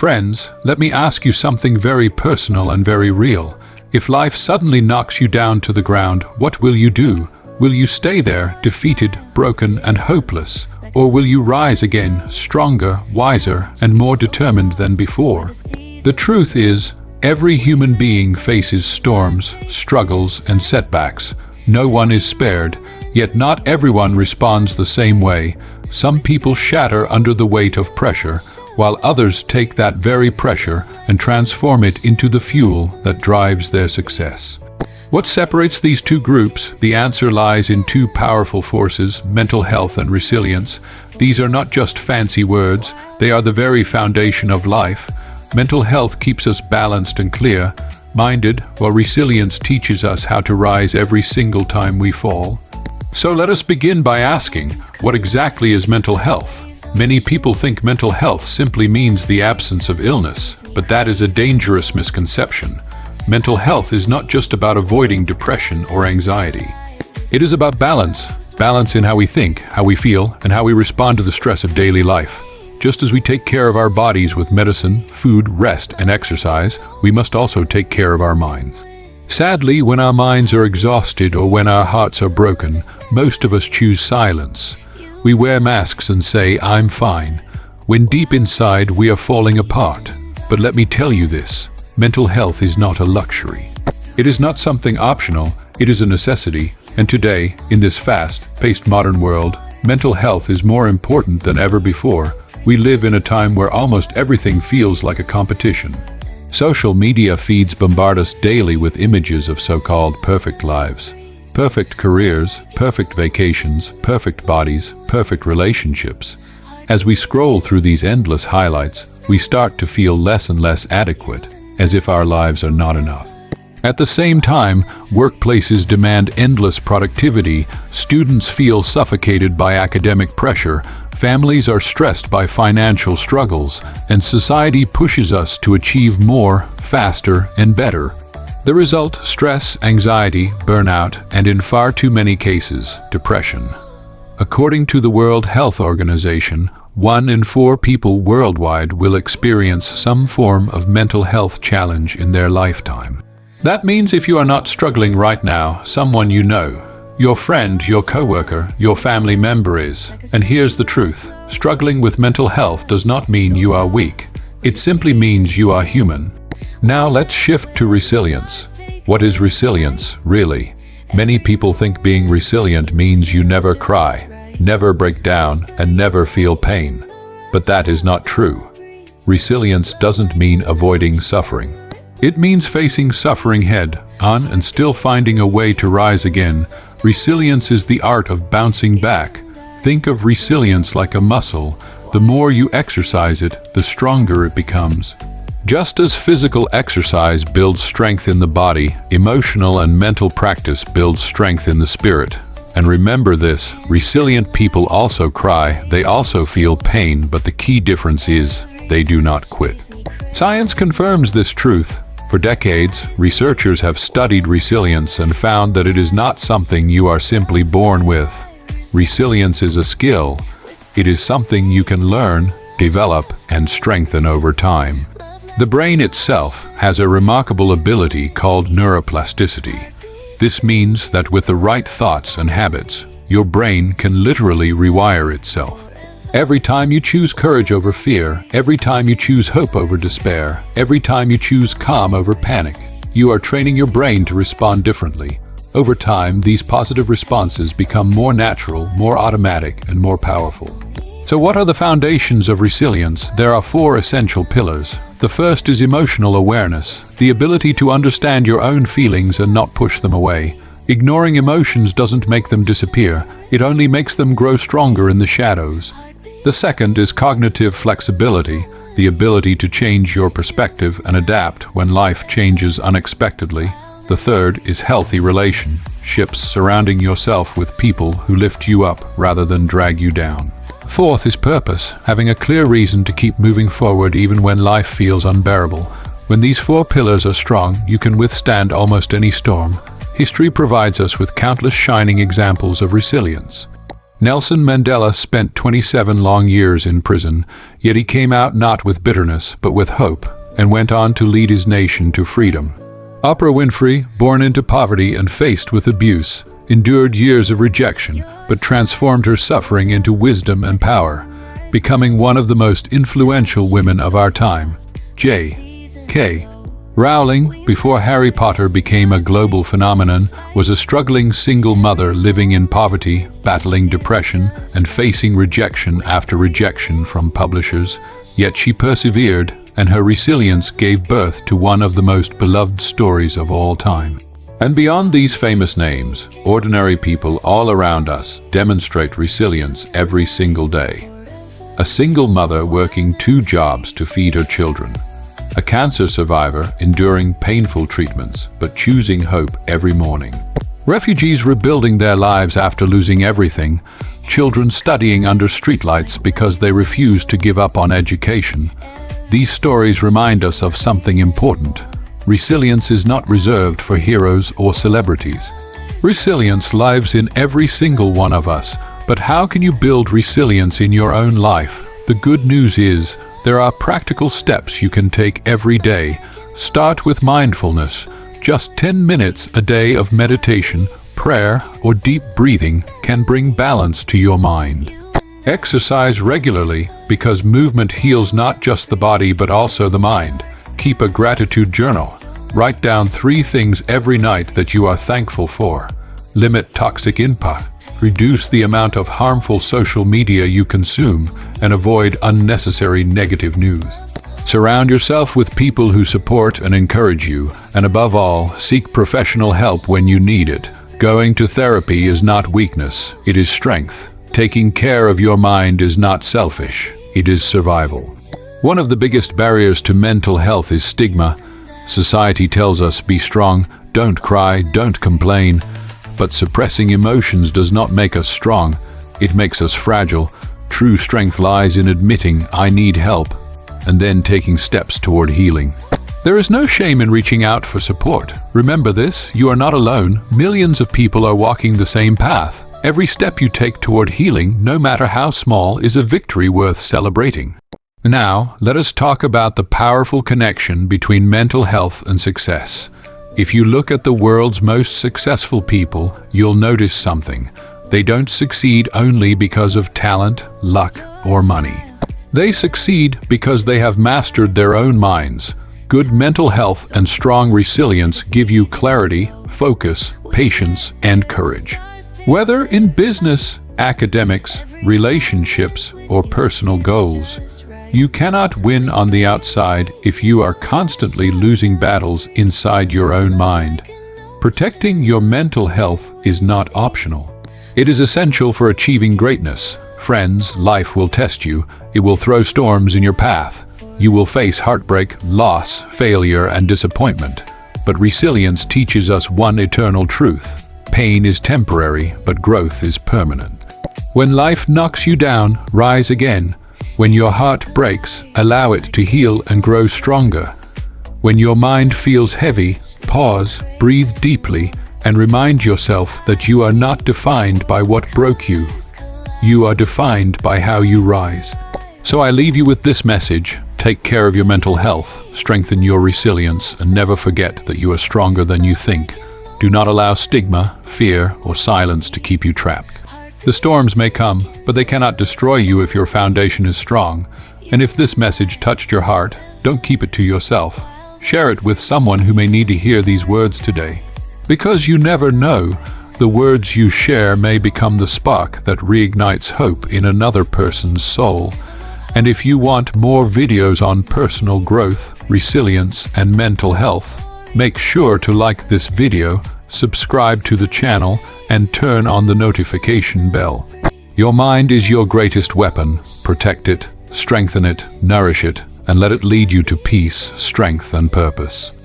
Friends, let me ask you something very personal and very real. If life suddenly knocks you down to the ground, what will you do? Will you stay there, defeated, broken, and hopeless? Or will you rise again, stronger, wiser, and more determined than before? The truth is, every human being faces storms, struggles, and setbacks. No one is spared, yet not everyone responds the same way. Some people shatter under the weight of pressure, while others take that very pressure and transform it into the fuel that drives their success. What separates these two groups? The answer lies in two powerful forces: mental health and resilience. These are not just fancy words, they are the very foundation of life. Mental health keeps us balanced and clear-minded, while resilience teaches us how to rise every single time we fall. So let us begin by asking, what exactly is mental health? Many people think mental health simply means the absence of illness, but that is a dangerous misconception. Mental health is not just about avoiding depression or anxiety. It is about balance in how we think, how we feel, and how we respond to the stress of daily life. Just as we take care of our bodies with medicine, food, rest, and exercise, we must also take care of our minds. Sadly, when our minds are exhausted or when our hearts are broken, most of us choose silence. We wear masks and say, "I'm fine," when deep inside we are falling apart. But let me tell you this, mental health is not a luxury. It is not something optional, it is a necessity. And today, in this fast-paced modern world, mental health is more important than ever before. We live in a time where almost everything feels like a competition. Social media feeds bombard us daily with images of so-called perfect lives. Perfect careers, perfect vacations, perfect bodies, perfect relationships. As we scroll through these endless highlights, we start to feel less and less adequate, as if our lives are not enough. At the same time, workplaces demand endless productivity, students feel suffocated by academic pressure, families are stressed by financial struggles, and society pushes us to achieve more, faster, and better. The result: stress, anxiety, burnout, and in far too many cases, depression. According to the World Health Organization, 1 in 4 people worldwide will experience some form of mental health challenge in their lifetime. That means if you are not struggling right now, someone you know, your friend, your coworker, your family member is. And here's the truth: struggling with mental health does not mean you are weak. It simply means you are human. Now let's shift to resilience. What is resilience, really? Many people think being resilient means you never cry, never break down, and never feel pain. But that is not true. Resilience doesn't mean avoiding suffering. It means facing suffering head-on and still finding a way to rise again. Resilience is the art of bouncing back. Think of resilience like a muscle. The more you exercise it, the stronger it becomes. Just as physical exercise builds strength in the body, emotional and mental practice builds strength in the spirit. And remember this, resilient people also cry, they also feel pain, but the key difference is they do not quit. Science confirms this truth. For decades, researchers have studied resilience and found that it is not something you are simply born with. Resilience is a skill. It is something you can learn, develop, and strengthen over time. The brain itself has a remarkable ability called neuroplasticity. This means that with the right thoughts and habits, your brain can literally rewire itself. Every time you choose courage over fear, every time you choose hope over despair, every time you choose calm over panic, you are training your brain to respond differently. Over time, these positive responses become more natural, more automatic, and more powerful. So what are the foundations of resilience? There are 4 essential pillars. The first is emotional awareness, the ability to understand your own feelings and not push them away. Ignoring emotions doesn't make them disappear, it only makes them grow stronger in the shadows. The second is cognitive flexibility, the ability to change your perspective and adapt when life changes unexpectedly. The third is healthy relationships, surrounding yourself with people who lift you up rather than drag you down. Fourth is purpose, having a clear reason to keep moving forward even when life feels unbearable. When these 4 pillars are strong, you can withstand almost any storm. History provides us with countless shining examples of resilience. Nelson Mandela spent 27 long years in prison, yet he came out not with bitterness, but with hope, and went on to lead his nation to freedom. Oprah Winfrey, born into poverty and faced with abuse, endured years of rejection, but transformed her suffering into wisdom and power, becoming one of the most influential women of our time. J.K. Rowling, before Harry Potter became a global phenomenon, was a struggling single mother living in poverty, battling depression, and facing rejection after rejection from publishers. Yet she persevered, and her resilience gave birth to one of the most beloved stories of all time. And beyond these famous names, ordinary people all around us demonstrate resilience every single day. A single mother working 2 jobs to feed her children. A cancer survivor enduring painful treatments, but choosing hope every morning. Refugees rebuilding their lives after losing everything. Children studying under streetlights because they refused to give up on education. These stories remind us of something important. Resilience is not reserved for heroes or celebrities. Resilience lives in every single one of us. But how can you build resilience in your own life? The good news is, there are practical steps you can take every day. Start with mindfulness. Just 10 minutes a day of meditation, prayer, or deep breathing can bring balance to your mind. Exercise regularly, because movement heals not just the body but also the mind. Keep a gratitude journal. Write down 3 things every night that you are thankful for. Limit toxic input. Reduce the amount of harmful social media you consume and avoid unnecessary negative news. Surround yourself with people who support and encourage you, and above all, seek professional help when you need it. Going to therapy is not weakness, it is strength. Taking care of your mind is not selfish, it is survival. One of the biggest barriers to mental health is stigma. Society tells us, be strong, don't cry, don't complain. But suppressing emotions does not make us strong, it makes us fragile. True strength lies in admitting, I need help, and then taking steps toward healing. There is no shame in reaching out for support. Remember this, you are not alone. Millions of people are walking the same path. Every step you take toward healing, no matter how small, is a victory worth celebrating. Now, let us talk about the powerful connection between mental health and success. If you look at the world's most successful people, you'll notice something. They don't succeed only because of talent, luck, or money. They succeed because they have mastered their own minds. Good mental health and strong resilience give you clarity, focus, patience, and courage. Whether in business, academics, relationships, or personal goals, you cannot win on the outside if you are constantly losing battles inside your own mind. Protecting your mental health is not optional. It is essential for achieving greatness. Friends, life will test you. It will throw storms in your path. You will face heartbreak, loss, failure, and disappointment. But resilience teaches us one eternal truth. Pain is temporary, but growth is permanent. When life knocks you down, rise again. When your heart breaks, allow it to heal and grow stronger. When your mind feels heavy, pause, breathe deeply, and remind yourself that you are not defined by what broke you. You are defined by how you rise. So I leave you with this message. Take care of your mental health, strengthen your resilience, and never forget that you are stronger than you think. Do not allow stigma, fear, or silence to keep you trapped. The storms may come, but they cannot destroy you if your foundation is strong. And if this message touched your heart, don't keep it to yourself. Share it with someone who may need to hear these words today. Because you never know, the words you share may become the spark that reignites hope in another person's soul. And if you want more videos on personal growth, resilience, and mental health, make sure to like this video, subscribe to the channel, and turn on the notification bell. Your mind is your greatest weapon. Protect it, strengthen it, nourish it, and let it lead you to peace, strength, and purpose.